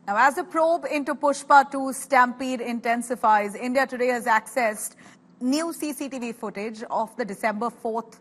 Now, as the probe into Pushpa 2 stampede intensifies, India Today has accessed new CCTV footage of the December 4th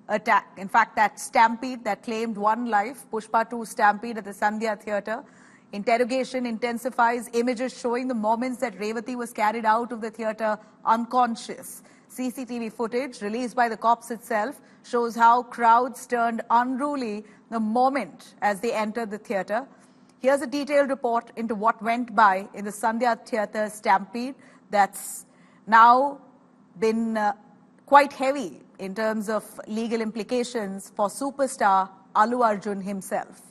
attack. In fact, that stampede that claimed one life, Pushpa 2 stampede at the Sandhya Theatre. Interrogation intensifies, images showing the moments that Revati was carried out of the theatre unconscious. CCTV footage released by the cops itself shows how crowds turned unruly the moment as they entered the theatre. Here's a detailed report into what went by in the Sandhya Theatre stampede that's now been quite heavy in terms of legal implications for superstar Allu Arjun himself.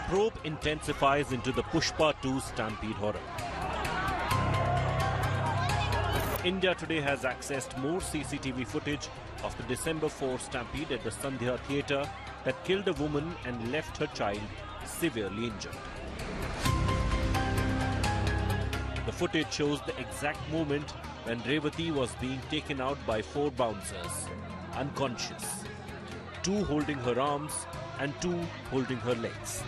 Probe intensifies into the Pushpa 2 stampede horror. India Today has accessed more CCTV footage of the December 4 stampede at the Sandhya Theatre that killed a woman and left her child severely injured. The footage shows the exact moment when Revati was being taken out by 4 bouncers, unconscious, 2 holding her arms and 2 holding her legs.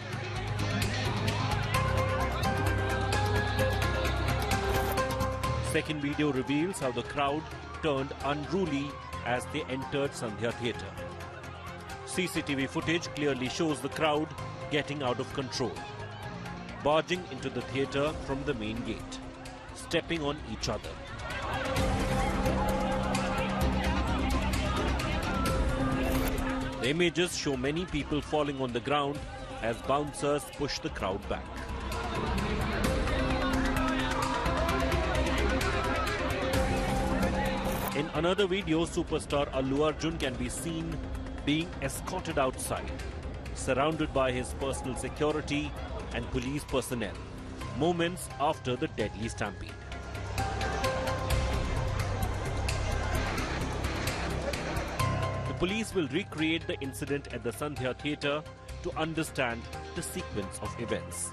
Second video reveals how the crowd turned unruly as they entered Sandhya Theatre. CCTV footage clearly shows the crowd getting out of control, barging into the theatre from the main gate, stepping on each other. The images show many people falling on the ground as bouncers push the crowd back. In another video, superstar Allu Arjun can be seen being escorted outside, surrounded by his personal security and police personnel, moments after the deadly stampede. The police will recreate the incident at the Sandhya Theatre to understand the sequence of events.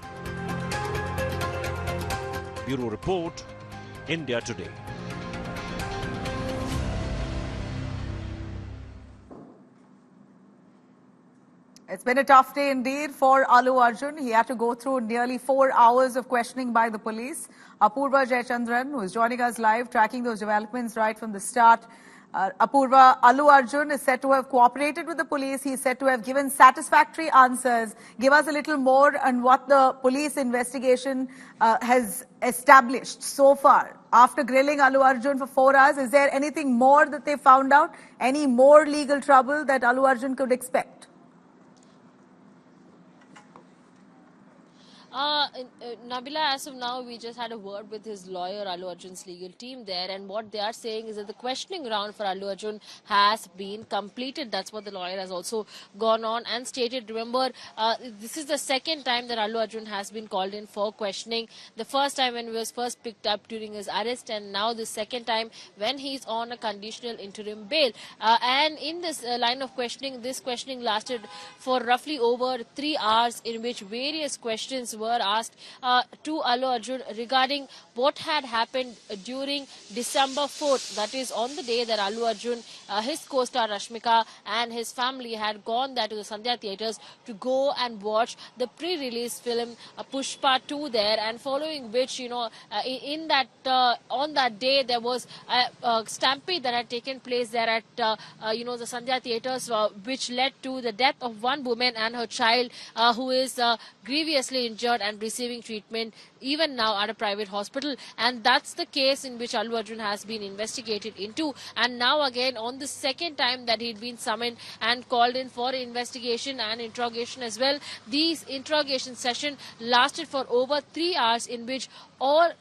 Bureau Report, India Today. It's been a tough day indeed for Allu Arjun. He had to go through nearly 4 hours of questioning by the police. Apurva Jayachandran, who is joining us live, tracking those developments right from the start. Apurva, Allu Arjun is said to have cooperated with the police. He's said to have given satisfactory answers. Give us a little more on what the police investigation has established so far. After grilling Allu Arjun for 4 hours, is there anything more that they found out? Any more legal trouble that Allu Arjun could expect? Nabila, as of now, we just had a word with his lawyer, Allu Arjun's legal team there, and what they are saying is that the questioning round for Allu Arjun has been completed. That's what the lawyer has also gone on and stated. Remember, this is the second time that Allu Arjun has been called in for questioning. The first time when he was first picked up during his arrest, and now the second time when he's on a conditional interim bail. And in this line of questioning, this questioning lasted for roughly over 3 hours, in which various questions were asked to Allu Arjun regarding what had happened during December 4th, that is on the day that Allu Arjun, his co-star Rashmika and his family had gone there to the Sandhya Theatres to go and watch the pre-release film Pushpa 2 there, and following which, you know, in that on that day there was a stampede that had taken place there at the Sandhya Theatres, which led to the death of one woman and her child who is grievously injured and receiving treatment even now at a private hospital. And that's the case in which Allu Arjun has been investigated into. And now again, on the second time that he'd been summoned and called in for investigation and interrogation as well, these interrogation session lasted for over 3 hours, in which all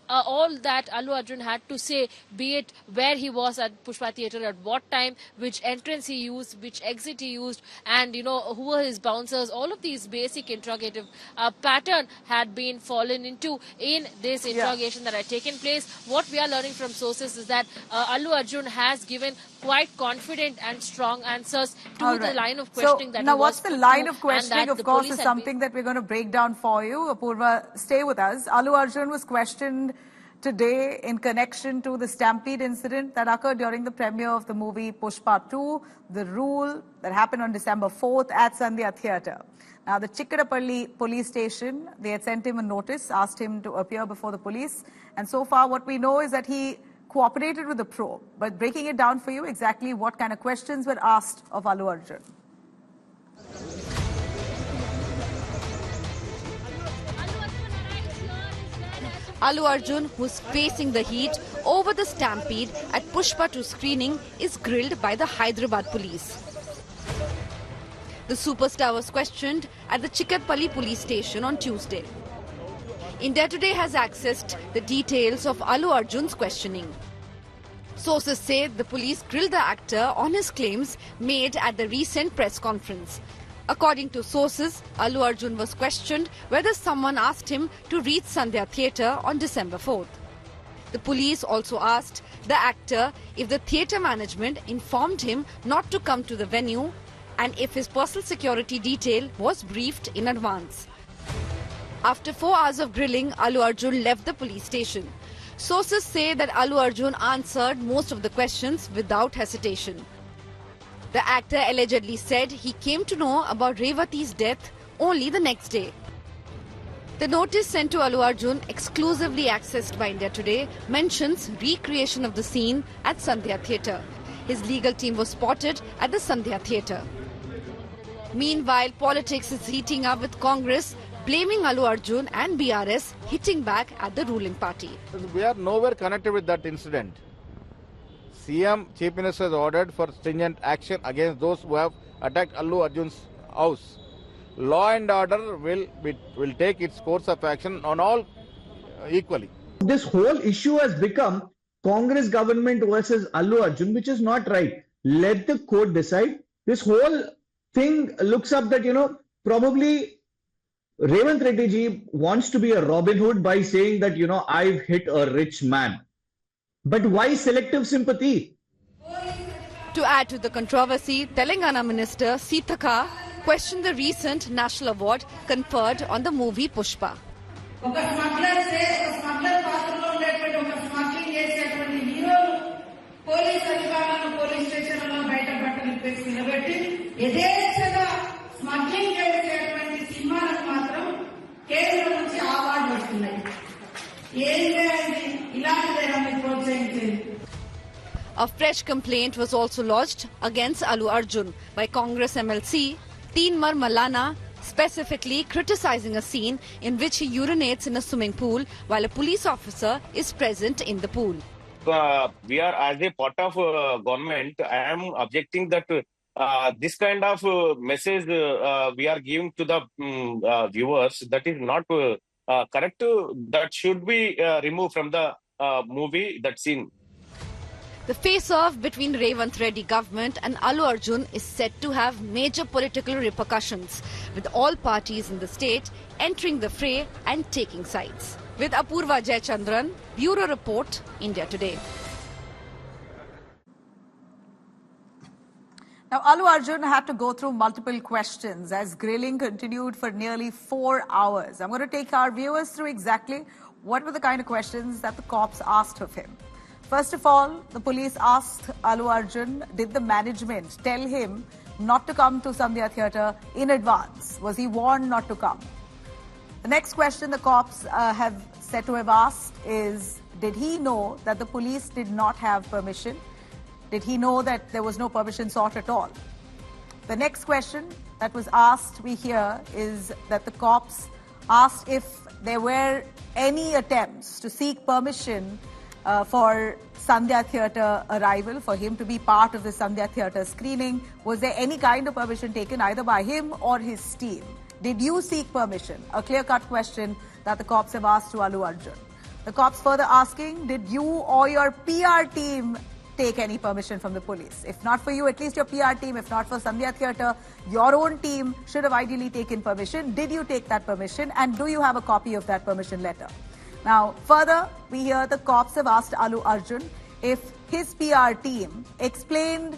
that Allu Arjun had to say, be it where he was at Pushpa Theatre, at what time, which entrance he used, which exit he used, and who were his bouncers, all of these basic interrogative pattern had been fallen into in this interrogation that had taken place. What we are learning from sources is that Allu Arjun has given quite confident and strong answers to the line of questioning that now he was what's the line of to, questioning, of course, is something that we're going to break down for you. Apurva, stay with us. Allu Arjun was questioned today in connection to the stampede incident that occurred during the premiere of the movie Pushpa 2, The Rule, that happened on December 4th at Sandhya Theatre. Now, the Chikkadapalli police station, they had sent him a notice, asked him to appear before the police. And so far, what we know is that he cooperated with the probe. But breaking it down for you, exactly what kind of questions were asked of Allu Arjun. Allu Arjun, who's facing the heat over the stampede at Pushpa 2 screening, is grilled by the Hyderabad police. The superstar was questioned at the Chikkadapalli police station on Tuesday. India Today has accessed the details of Allu Arjun's questioning. Sources say the police grilled the actor on his claims made at the recent press conference. According to sources, Allu Arjun was questioned whether someone asked him to reach Sandhya Theatre on December 4th. The police also asked the actor if the theatre management informed him not to come to the venue and if his personal security detail was briefed in advance. After 4 hours of grilling, Allu Arjun left the police station. Sources say that Allu Arjun answered most of the questions without hesitation. The actor allegedly said he came to know about Revati's death only the next day. The notice sent to Allu Arjun, exclusively accessed by India Today, mentions recreation of the scene at Sandhya Theatre. His legal team was spotted at the Sandhya Theatre. Meanwhile, politics is heating up with Congress blaming Allu Arjun and BRS hitting back at the ruling party. We are nowhere connected with that incident. CM, Chief Minister, has ordered for stringent action against those who have attacked Allu Arjun's house. Law and order will take its course of action on all equally. This whole issue has become Congress government versus Allu Arjun, which is not right. Let the court decide. This whole thing looks up that, probably Revant Reddy ji wants to be a Robin Hood by saying that, I've hit a rich man. But why selective sympathy? To add to the controversy, Telangana Minister Sitaka questioned the recent national award conferred on the movie Pushpa. A fresh complaint was also lodged against Allu Arjun by Congress MLC Teenmar Malana, specifically criticizing a scene in which he urinates in a swimming pool while a police officer is present in the pool. We are, as a part of government, I am objecting that this kind of message we are giving to the viewers, that is not correct. That should be removed from the movie, that scene. The face-off between Revant Reddy government and Allu Arjun is said to have major political repercussions, with all parties in the state entering the fray and taking sides. With Apurva Jayachandran, Bureau Report, India Today. Now, Allu Arjun had to go through multiple questions as grilling continued for nearly 4 hours. I'm going to take our viewers through exactly what were the kind of questions that the cops asked of him. First of all, the police asked Allu Arjun, did the management tell him not to come to Sandhya Theatre in advance? Was he warned not to come? The next question the cops have said to have asked is, did he know that the police did not have permission? Did he know that there was no permission sought at all? The next question that was asked, we hear, is that the cops asked if there were any attempts to seek permission for Sandhya Theatre arrival, for him to be part of the Sandhya Theatre screening. Was there any kind of permission taken either by him or his team? Did you seek permission? A clear-cut question that the cops have asked to Allu Arjun. The cops further asking, did you or your PR team take any permission from the police? If not for you, at least your PR team. If not for Sandhya Theatre, your own team should have ideally taken permission. Did you take that permission? And do you have a copy of that permission letter? Now, further, we hear the cops have asked Allu Arjun if his PR team explained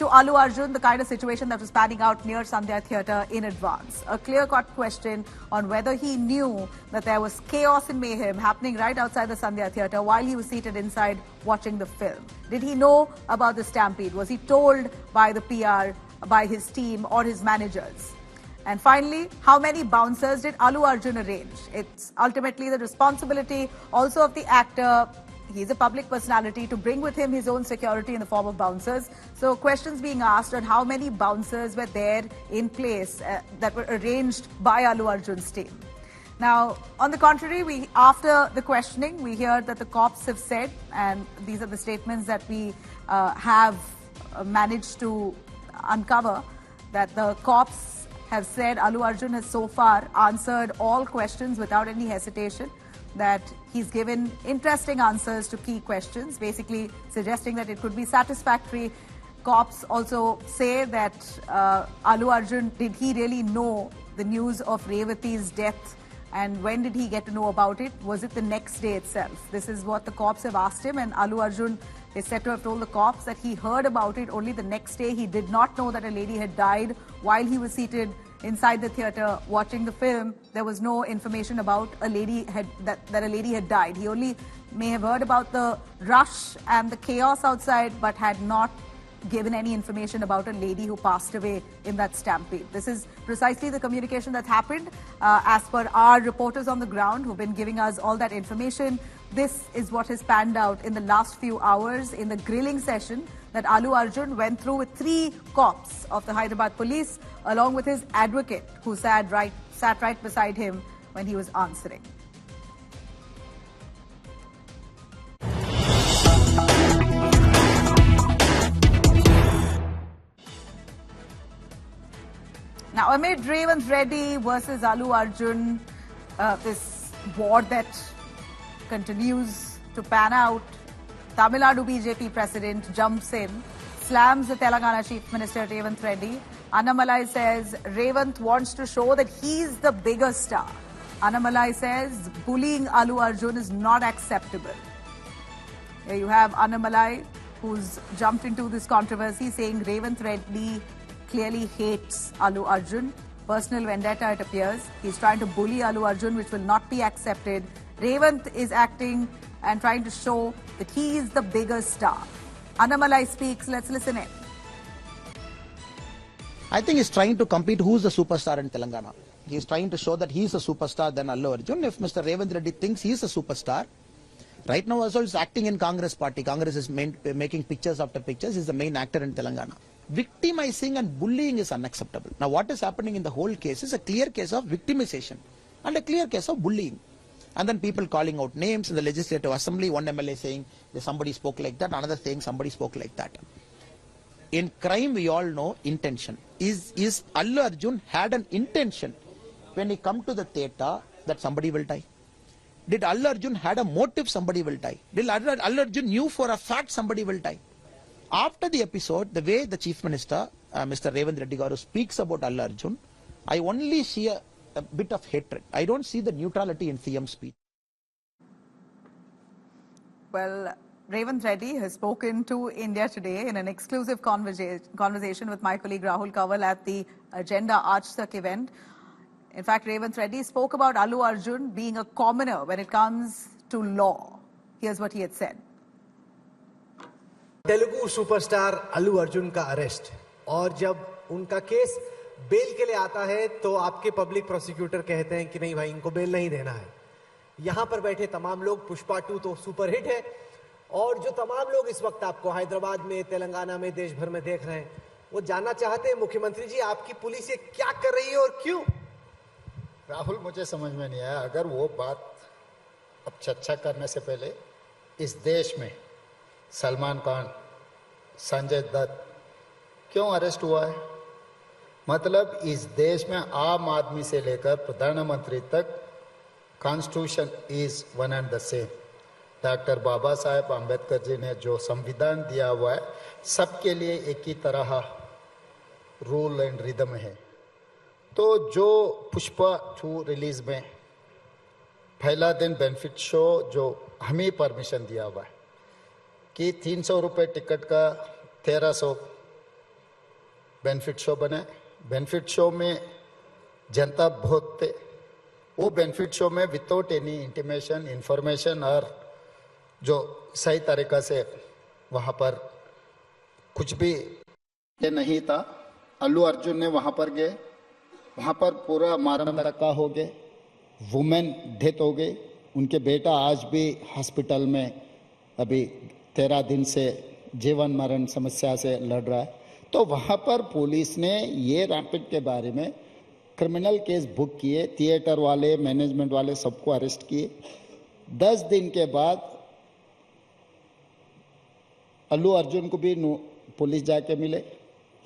to Allu Arjun, the kind of situation that was panning out near Sandhya Theatre in advance. A clear-cut question on whether he knew that there was chaos and mayhem happening right outside the Sandhya Theatre while he was seated inside watching the film. Did he know about the stampede? Was he told by the PR, by his team or his managers? And finally, how many bouncers did Allu Arjun arrange? It's ultimately the responsibility also of the actor. He's a public personality, to bring with him his own security in the form of bouncers. So questions being asked on how many bouncers were there in place that were arranged by Allu Arjun's team. Now, on the contrary, after the questioning, we hear that the cops have said, and these are the statements that we have managed to uncover, that the cops have said Allu Arjun has so far answered all questions without any hesitation, that he's given interesting answers to key questions, basically suggesting that it could be satisfactory. Cops also say that Allu Arjun, did he really know the news of Revati's death, and when did he get to know about it? Was it the next day itself? This is what the cops have asked him, and Allu Arjun is said to have told the cops that he heard about it only the next day. He did not know that a lady had died while he was seated inside the theatre watching the film. There was no information about a lady that a lady had died. He only may have heard about the rush and the chaos outside, but had not given any information about a lady who passed away in that stampede. This is precisely the communication that's happened as per our reporters on the ground who've been giving us all that information. This is what has panned out in the last few hours in the grilling session that Allu Arjun went through with 3 cops of the Hyderabad police, along with his advocate, who sat right beside him when he was answering. Now, amid Revant Reddy versus Allu Arjun, this war that continues to pan out, Tamil Nadu BJP president jumps in, slams the Telangana Chief Minister Revant Reddy. Annamalai says Revant wants to show that he's the bigger star. Annamalai says bullying Allu Arjun is not acceptable. Here you have Annamalai, who's jumped into this controversy, saying Revant Reddy clearly hates Allu Arjun. Personal vendetta, it appears. He's trying to bully Allu Arjun, which will not be accepted. Revant is acting and trying to show that he is the bigger star. Annamalai speaks. Let's listen in. I think he's trying to compete who's the superstar in Telangana. He's trying to show that he's a superstar than Allu Arjun. If Mr. Revant Reddy thinks he's a superstar, right now also he's acting in Congress party. Congress is making pictures after pictures. He's the main actor in Telangana. Victimizing and bullying is unacceptable. Now what is happening in the whole case is a clear case of victimization and a clear case of bullying. And then people calling out names in the Legislative Assembly, one MLA saying that somebody spoke like that, another saying somebody spoke like that. In crime, we all know intention. Is Allu Arjun had an intention when he come to the theatre that somebody will die? Did Allu Arjun had a motive somebody will die? Did Allu Arjun knew for a fact somebody will die? After the episode, the way the Chief Minister, Mr. Revant Reddy Garu, speaks about Allu Arjun, I only see a bit of hatred. I don't see the neutrality in CM's speech. Well, Revant Reddy has spoken to India Today in an exclusive conversation with my colleague Rahul Kanwal at the Agenda Archsak event. In fact, Revant Reddy spoke about Allu Arjun being a commoner when it comes to law. Here's what he had said. Telugu superstar Allu Arjun का arrest, और जब उनका case bell के लिए आता है तो आपके पब्लिक प्रोसिक्यूटर कहते हैं कि नहीं भाई, इनको बेल नहीं देना है. यहां पर बैठे तमाम लोग, पुष्पा 2 तो सुपरहिट है, और जो तमाम लोग इस वक्त आपको हैदराबाद में, तेलंगाना में, देश भर में देख रहे हैं, वो जानना चाहते हैं मुख्यमंत्री जी आपकी पुलिस ये क्या कर रही है और क्यों. राहुल, मुझे समझ में नहीं आया, अगर वो बात अब चर्चा करने से पहले इस देश में सलमान खान, संजय दत्त क्यों अरेस्ट हुआ है? मतलब इस देश में आम आदमी से लेकर प्रधानमंत्री तक constitution is one and the same. Doctor Baba Saheb Ambedkar ji ने जो संविधान दिया हुआ है, सबके लिए एक ही तरह रूल एंड रिदम है. तो जो पुष्पा 2 रिलीज में पहला दिन बेनिफिट शो जो हमें परमिशन दिया हुआ है कि 300 रुपये टिकट का 1300 बेनिफिट शो बनाए। बेनिफिट शो में जनता बहुत थे। वो बेनिफिट शो में विदाउट एनी इंटीमेशन, इंफॉर्मेशन और जो सही तरीका से वहाँ पर कुछ भी नहीं था। अल्लू अर्जुन ने वहाँ पर गए, वहाँ पर पूरा मारम धक्का हो गए, वुमेन डेथ हो गई। उनके बेटा आज भी हॉस्पिटल में अभी 13 दिन से जीवन मरण समस्या से लड़ रहा है। तो वहाँ पर पुलिस ने ये रैपिड के बारे में क्रिमिनल केस बुक किए, थिएटर वाले, मैनेजमेंट वाले सबको अरेस्ट किए। 10 दिन के बाद अल्लू अर्जुन को भी पुलिस जाके मिले।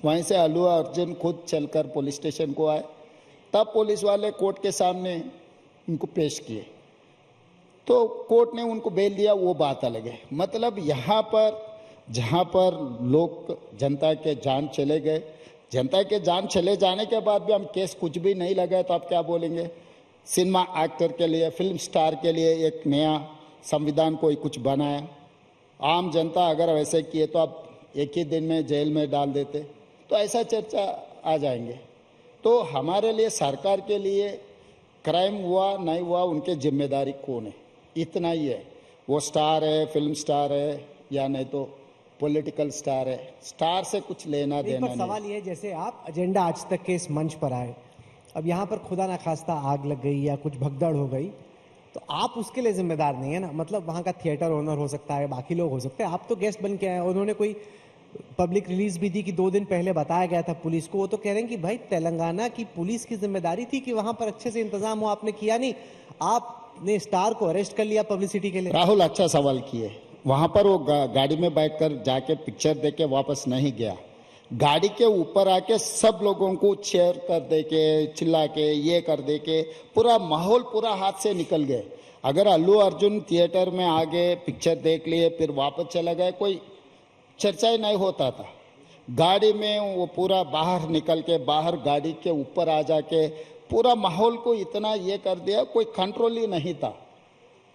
वहीं से अल्लू अर्जुन खुद चलकर पुलिस स्टेशन को आए। तब पुलिस वाले कोर्ट के सामने उनको पेश किए तो कोर्ट ने उनको बेल दिया, वो बात अलग है। मतलब यहाँ पर जहाँ पर लोग जनता के जान चले गए, जनता के जान चले जाने के बाद भी हम केस कुछ भी नहीं लगाए तो आप क्या बोलेंगे? सिनेमा एक्टर के लिए, फिल्म स्टार के लिए एक नया संविधान कोई कुछ बनाया। आम जनता अगर वैसे किए तो आप एक ही दिन में जेल में डाल देते, तो ऐसा चर्चा आ जाएंगे। तो हमारे लिए, सरकार के लिए, क्राइम हुआ नहीं हुआ उनके जिम्मेदारी कौन है, इतना ही है। वो स्टार है, फिल्म स्टार है या नहीं तो पॉलिटिकल स्टार है, स्टार से कुछ लेना देना नहीं। सवाल ये, जैसे आप एजेंडा आज तक के इस मंच पर आए, अब यहाँ पर खुदा ना खास्ता आग लग गई या कुछ भगदड़ हो गई तो आप उसके लिए जिम्मेदार नहीं है ना। मतलब वहाँ का थिएटर ओनर हो सकता है, बाकी लोग हो सकते हैं, आप तो गेस्ट बन के आए। उन्होंने कोई पब्लिक रिलीज भी दी कि 2 दिन पहले बताया गया था पुलिस को। वो तो कह रहे हैं कि भाई तेलंगाना की पुलिस की जिम्मेदारी थी कि वहां पर अच्छे से इंतजाम हो, आपने किया नहीं, आपने स्टार को अरेस्ट कर लिया पब्लिसिटी के लिए। राहुल अच्छा सवाल किए। वहां पर वो गाड़ी में बैठकर जाके पिक्चर देके वापस नहीं गया, गाड़ी के ऊपर आके सब लोगों को चेयर कर दे के, चिल्ला के, ये कर दे के पूरा माहौल पूरा हाथ से निकल गए। अगर अल्लू अर्जुन थिएटर में आगे पिक्चर देख लिए फिर वापस चला गया, कोई चर्चा ही नहीं होता था। गाड़ी में वो पूरा बाहर निकल के, बाहर गाड़ी के ऊपर आ जाके पूरा माहौल को इतना ये कर दिया, कोई कंट्रोल ही नहीं था।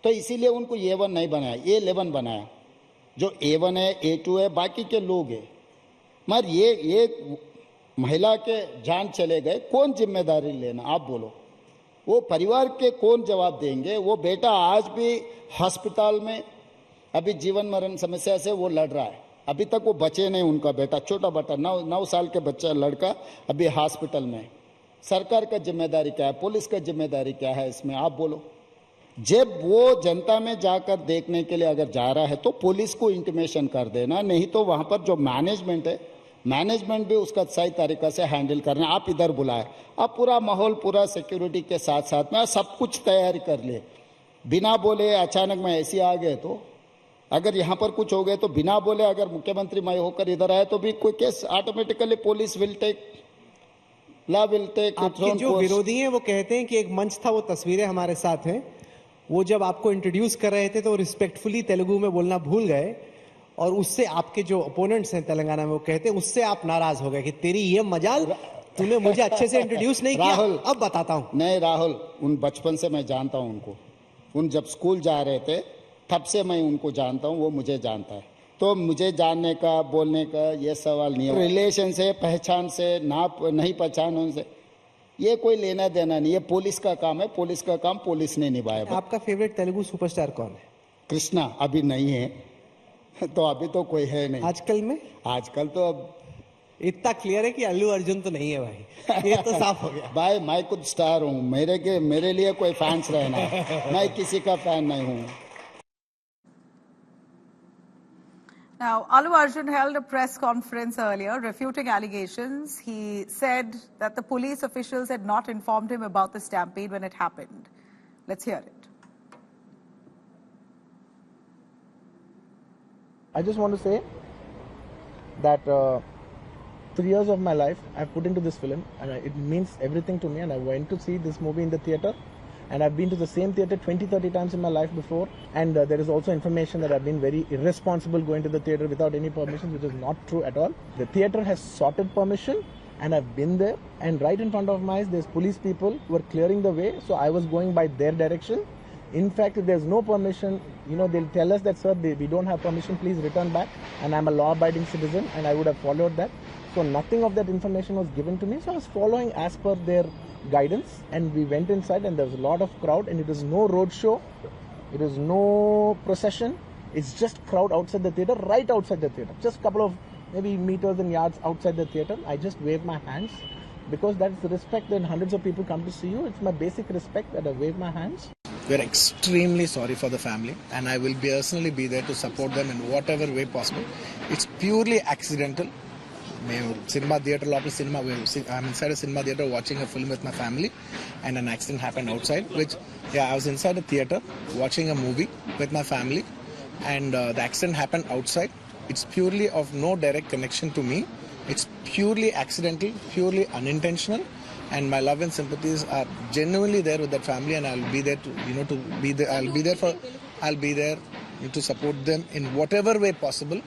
तो इसीलिए उनको A1 नहीं बनाया, A11 बनाया। जो A1 है, A2 है, बाकी के लोग हैं। मगर ये महिला के जान चले गए, कौन जिम्मेदारी लेना, आप बोलो? वो परिवार के कौन जवाब देंगे? वो बेटा आज भी हॉस्पिटल में अभी जीवन मरण समस्या से वो लड़ रहा है। अभी तक वो बचे नहीं, उनका बेटा, छोटा बेटा, 9 साल के बच्चा लड़का अभी हॉस्पिटल में। सरकार का जिम्मेदारी क्या है, पुलिस का जिम्मेदारी क्या है इसमें, आप बोलो? जब वो जनता में जाकर देखने के लिए अगर जा रहा है तो पुलिस को इंटीमेशन कर देना, नहीं तो वहां पर जो मैनेजमेंट है, मैनेजमेंट भी उसका सही तरीका से हैंडल करना। आप इधर बुलाए, आप पूरा माहौल, पूरा सिक्योरिटी के साथ साथ में सब कुछ तैयारी कर ले। बिना बोले अचानक में ऐसे आ गए तो, अगर यहाँ पर कुछ हो गए तो बिना बोले अगर मुख्यमंत्री मैं होकर इधर आए तो भी कोई case automatically police will take, law will take. आपके जो विरोधी हैं वो कहते हैं कि एक मंच था, वो तस्वीरें हमारे साथ हैं, वो जब आपको इंट्रोड्यूस कर रहे थे तो रिस्पेक्टफुली तेलुगु में बोलना भूल गए और उससे आपके जो ओपोनेंट्स हैं तेलंगाना में वो कहते हैं उससे आप नाराज हो गए कि तेरी ये मजाल, तूने मुझे अच्छे से इंट्रोड्यूस नहीं किया। अब बताता हूं। नहीं राहुल, उन बचपन से मैं जानता हूं उनको, उन जब स्कूल जा रहे थे तब से मैं उनको जानता हूं, वो मुझे जानता है। तो मुझे जानने का, बोलने का ये सवाल नहीं है। रिलेशन से, पहचान से, ना नहीं पहचान उनसे ये कोई लेना देना नहीं है। पुलिस का काम है, पुलिस का काम पुलिस ने निभाया। आपका फेवरेट तेलुगु सुपरस्टार कौन है? कृष्णा अभी नहीं है, तो अभी तो कोई है नहीं। आजकल में? आजकल तो अब इतना क्लियर है कि अल्लू अर्जुन तो नहीं है भाई, ये तो साफ हो गया। भाई मैं खुद स्टार हूँ, मेरे लिए कोई फैंस रहना, मैं किसी का फैन नहीं हूँ। Now, Allu Arjun held a press conference earlier refuting allegations. He said that the police officials had not informed him about the stampede when it happened. Let's hear it. I just want to say that 3 years of my life I've put into this film, and it means everything to me, and I went to see this movie in the theatre. And I've been to the same theatre 20-30 times in my life before. And there is also information that I've been very irresponsible going to the theatre without any permission, which is not true at all. The theatre has sought permission and I've been there. And right in front of my eyes, there's police people who are clearing the way. So I was going by their direction. In fact, if there's no permission, they'll tell us that, sir, we don't have permission, please return back. And I'm a law-abiding citizen and I would have followed that. So nothing of that information was given to me. So I was following as per their guidance, and we went inside, and there was a lot of crowd, and it was no road show, it is no procession. It's just crowd outside the theatre, right outside the theatre. Just a couple of maybe meters and yards outside the theatre. I just wave my hands because that's the respect that hundreds of people come to see you. It's my basic respect that I wave my hands. We're extremely sorry for the family, and I will personally be there to support them in whatever way possible. It's purely accidental. I'm inside a cinema theatre watching a film with my family, and an accident happened outside. I was inside a theatre watching a movie with my family, and the accident happened outside. It's purely of no direct connection to me. It's purely accidental, purely unintentional, and my love and sympathies are genuinely there with that family, and I'll be there I'll be there to support them in whatever way possible.